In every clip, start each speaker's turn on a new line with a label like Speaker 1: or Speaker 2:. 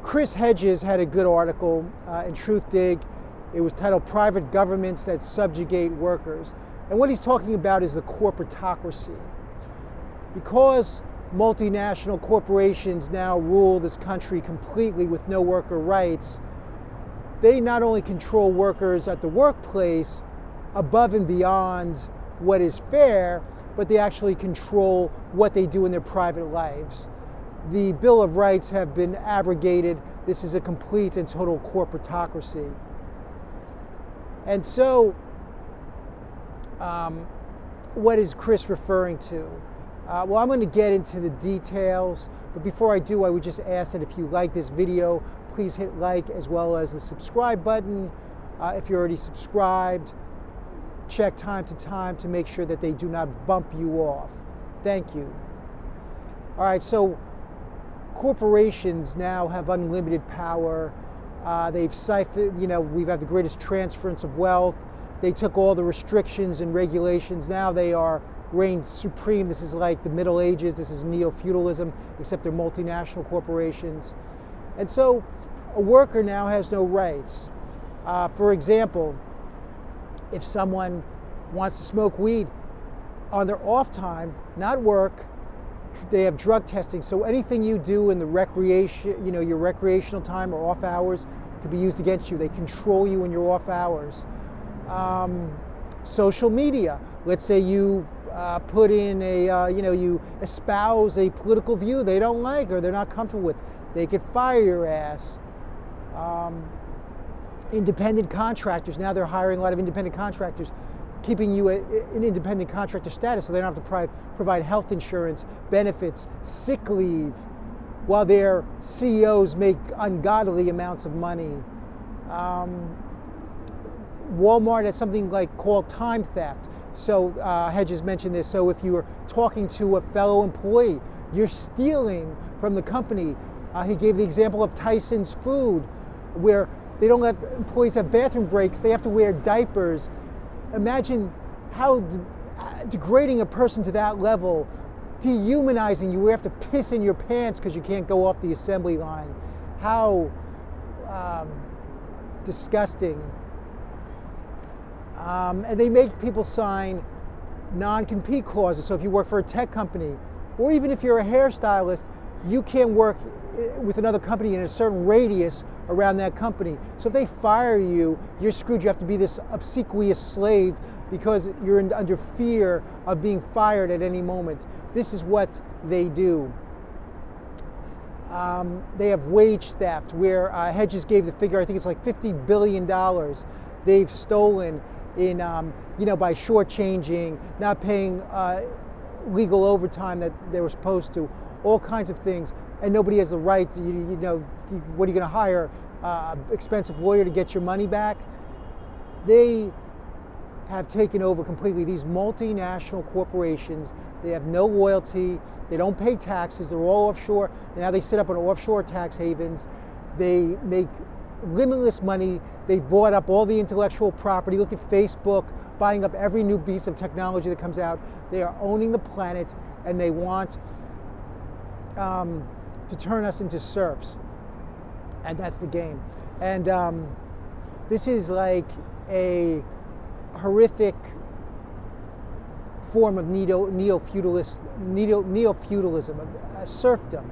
Speaker 1: Chris Hedges had a good article in Truthdig. It was titled "Private Governments That Subjugate Workers." And what he's talking about is the corporatocracy. Because multinational corporations now rule this country completely with no worker rights, they not only control workers at the workplace above and beyond what is fair, but they actually control what they do in their private lives. The Bill of Rights have been abrogated. This is a complete and total corporatocracy. And so, what is Chris referring to? Well, I'm going to get into the details, but before I do, I would just ask that if you like this video, please hit like as well as the subscribe button. If you're already subscribed, check time to time to make sure that they do not bump you off. Thank you. All right, so corporations now have unlimited power. They've siphoned, we've had the greatest transference of wealth. They took all the restrictions and regulations. Now they are reigned supreme. This is like the Middle Ages. This is neo-feudalism, except they're multinational corporations. And so a worker now has no rights. For example, if someone wants to smoke weed on their off time, not work, they have drug testing. So anything you do in the recreation, your recreational time or off hours could be used against you. They control you in your off hours. Social media. Let's say you put in you espouse a political view they don't like or they're not comfortable with. They could fire your ass. Independent contractors. Now they're hiring a lot of independent contractors, keeping you in independent contractor status so they don't have to provide health insurance, benefits, sick leave, while their CEOs make ungodly amounts of money. Walmart has something called time theft. So Hedges mentioned this. So if you were talking to a fellow employee, you're stealing from the company. He gave the example of Tyson's Food, where they don't let employees have bathroom breaks. They have to wear diapers. Imagine how degrading a person to that level, dehumanizing you. We have to piss in your pants because you can't go off the assembly line. How disgusting. And they make people sign non-compete clauses. So if you work for a tech company, or even if you're a hairstylist, you can't work with another company in a certain radius around that company. So if they fire you, you're screwed. You have to be this obsequious slave because you're under fear of being fired at any moment. This is what they do. They have wage theft, where Hedges gave the figure, I think it's like $50 billion they've stolen in, by shortchanging, not paying legal overtime that they were supposed to, all kinds of things. And nobody has the right to, what are you going to hire? Expensive lawyer to get your money back? They have taken over completely. These multinational corporations, they have no loyalty. They don't pay taxes. They're all offshore. Now they set up on offshore tax havens. They make limitless money. They bought up all the intellectual property. Look at Facebook, buying up every new piece of technology that comes out. They are owning the planet, and they want to turn us into serfs. And that's the game. And this is like a horrific form of neo-feudalism, serfdom.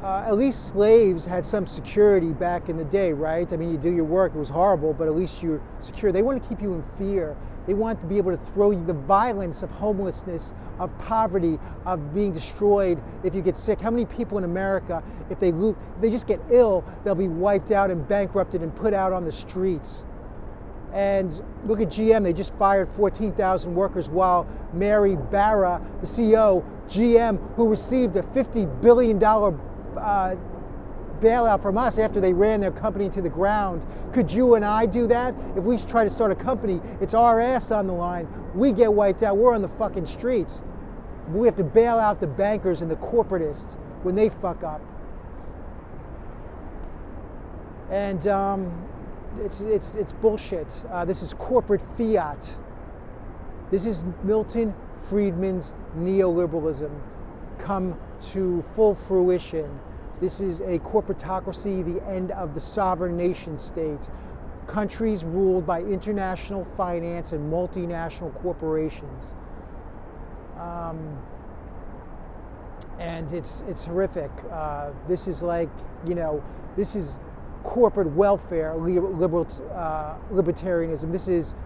Speaker 1: At least slaves had some security back in the day, right? I mean, you do your work, it was horrible, but at least you're secure. They want to keep you in fear. They want to be able to throw you the violence of homelessness, of poverty, of being destroyed if you get sick. How many people in America, if they just get ill, they'll be wiped out and bankrupted and put out on the streets. And look at GM, they just fired 14,000 workers, while Mary Barra, the CEO, GM, who received a $50 billion bailout from us after they ran their company to the ground. Could you and I do that? If we try to start a company, it's our ass on the line. We get wiped out. We're on the fucking streets. We have to bail out the bankers and the corporatists when they fuck up. And it's bullshit. This is corporate fiat. This is Milton Friedman's neoliberalism come to full fruition. This is a corporatocracy, the end of the sovereign nation state. Countries ruled by international finance and multinational corporations. And it's horrific. This is like, this is corporate welfare, libertarianism. This is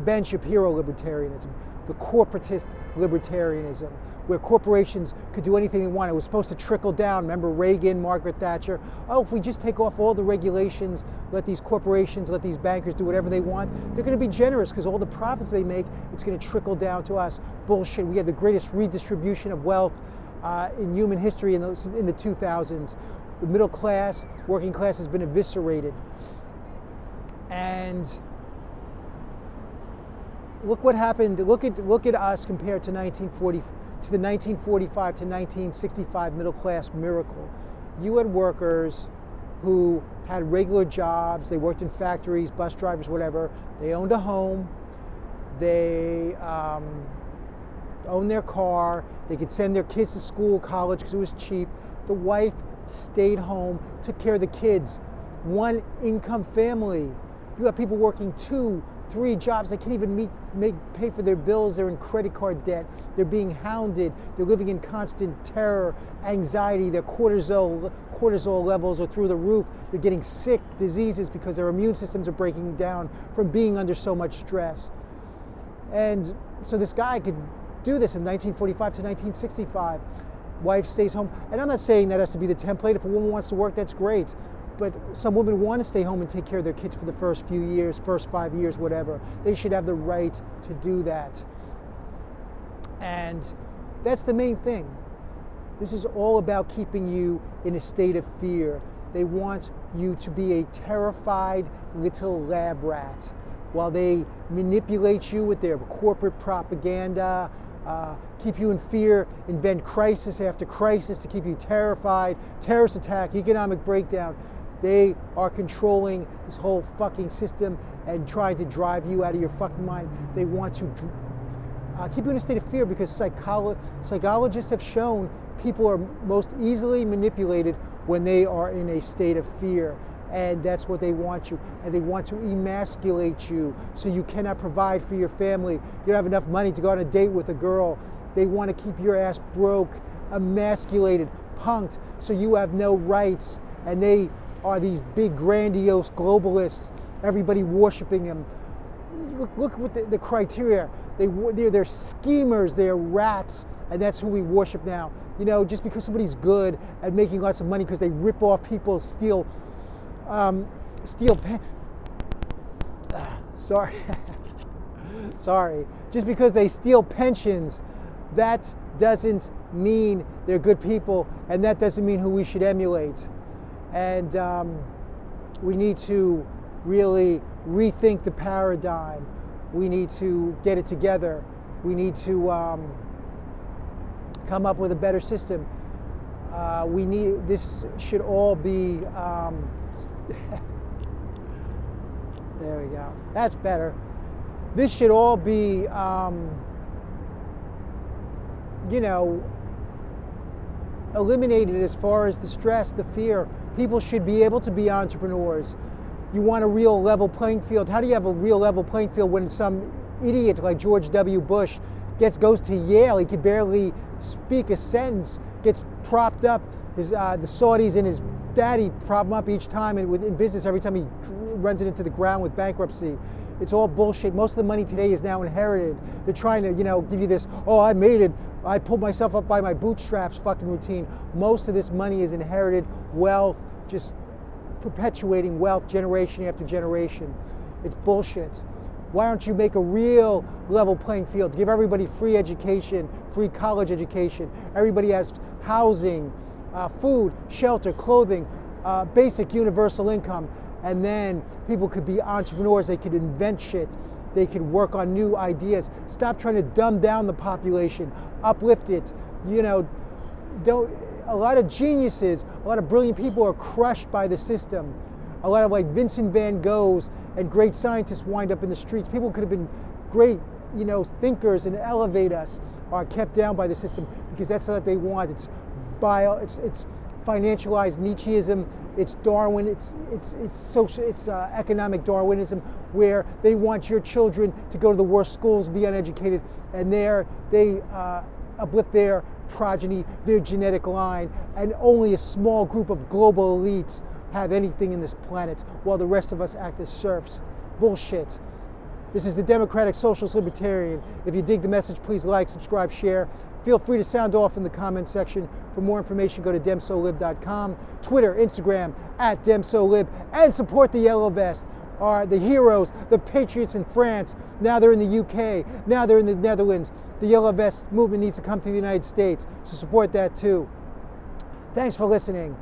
Speaker 1: Ben Shapiro libertarianism, the corporatist libertarianism, where corporations could do anything they want. It was supposed to trickle down. Remember Reagan, Margaret Thatcher? Oh, if we just take off all the regulations, let these corporations, let these bankers do whatever they want, they're going to be generous because all the profits they make, it's going to trickle down to us. Bullshit. We had the greatest redistribution of wealth in human history in the 2000s. The middle class, working class has been eviscerated. And look what happened. Look at us compared to the 1945 to 1965 middle class miracle. You had workers who had regular jobs. They worked in factories, bus drivers, whatever. They owned a home. They owned their car. They could send their kids to school, college, because it was cheap. The wife stayed home, took care of the kids. One income family. You have people working 2, 3 jobs. They can't even pay for their bills. They're in credit card debt. They're being hounded. They're living in constant terror, anxiety. Their cortisol levels are through the roof. They're getting sick, diseases, because their immune systems are breaking down from being under so much stress. And so this guy could do this in 1945 to 1965. Wife stays home. And I'm not saying that has to be the template. If a woman wants to work, that's great. But some women want to stay home and take care of their kids for the first few years, first 5 years, whatever. They should have the right to do that. And that's the main thing. This is all about keeping you in a state of fear. They want you to be a terrified little lab rat while they manipulate you with their corporate propaganda, keep you in fear, invent crisis after crisis to keep you terrified, terrorist attack, economic breakdown. They are controlling this whole fucking system and trying to drive you out of your fucking mind. They want to keep you in a state of fear because psychologists have shown people are most easily manipulated when they are in a state of fear. And that's what they want you. And they want to emasculate you so you cannot provide for your family. You don't have enough money to go on a date with a girl. They want to keep your ass broke, emasculated, punked, so you have no rights. And they are these big, grandiose globalists, everybody worshiping them. Look what the criteria. They're schemers, they're rats, and that's who we worship now. Just because somebody's good at making lots of money because they rip off people, steal sorry. Just because they steal pensions, that doesn't mean they're good people, and that doesn't mean who we should emulate. And we need to really rethink the paradigm. We need to get it together. We need to come up with a better system. This should all be, there we go, that's better. This should all be, eliminated as far as the stress, the fear. People should be able to be entrepreneurs. You want a real level playing field. How do you have a real level playing field when some idiot like George W. Bush goes to Yale? He can barely speak a sentence, gets propped up. The Saudis and his daddy prop him up each time in business every time he runs it into the ground with bankruptcy. It's all bullshit. Most of the money today is now inherited. They're trying to, give you this, I made it, I pulled myself up by my bootstraps fucking routine. Most of this money is inherited wealth, just perpetuating wealth generation after generation. It's bullshit. Why don't you make a real level playing field? Give everybody free education, free college education. Everybody has housing, food, shelter, clothing, basic universal income. And then people could be entrepreneurs. They could invent shit. They could work on new ideas. Stop trying to dumb down the population. Uplift it. A lot of geniuses, a lot of brilliant people are crushed by the system. A lot of like Vincent van Goghs and great scientists wind up in the streets. People could have been great, thinkers and elevate us, are kept down by the system because that's what they want. It's it's financialized Nietzscheism, it's Darwin, it's social, it's economic Darwinism, where they want your children to go to the worst schools, be uneducated, and they uplift their progeny, their genetic line, and only a small group of global elites have anything in this planet, while the rest of us act as serfs. Bullshit. This is the Democratic Socialist Libertarian. If you dig the message, please like, subscribe, share. Feel free to sound off in the comment section. For more information, go to demsolib.com, Twitter, Instagram, @demsolib, and support the Yellow Vest. Are the heroes, the patriots in France. Now they're in the UK. Now they're in the Netherlands. The Yellow Vest movement needs to come to the United States, so support that too. Thanks for listening.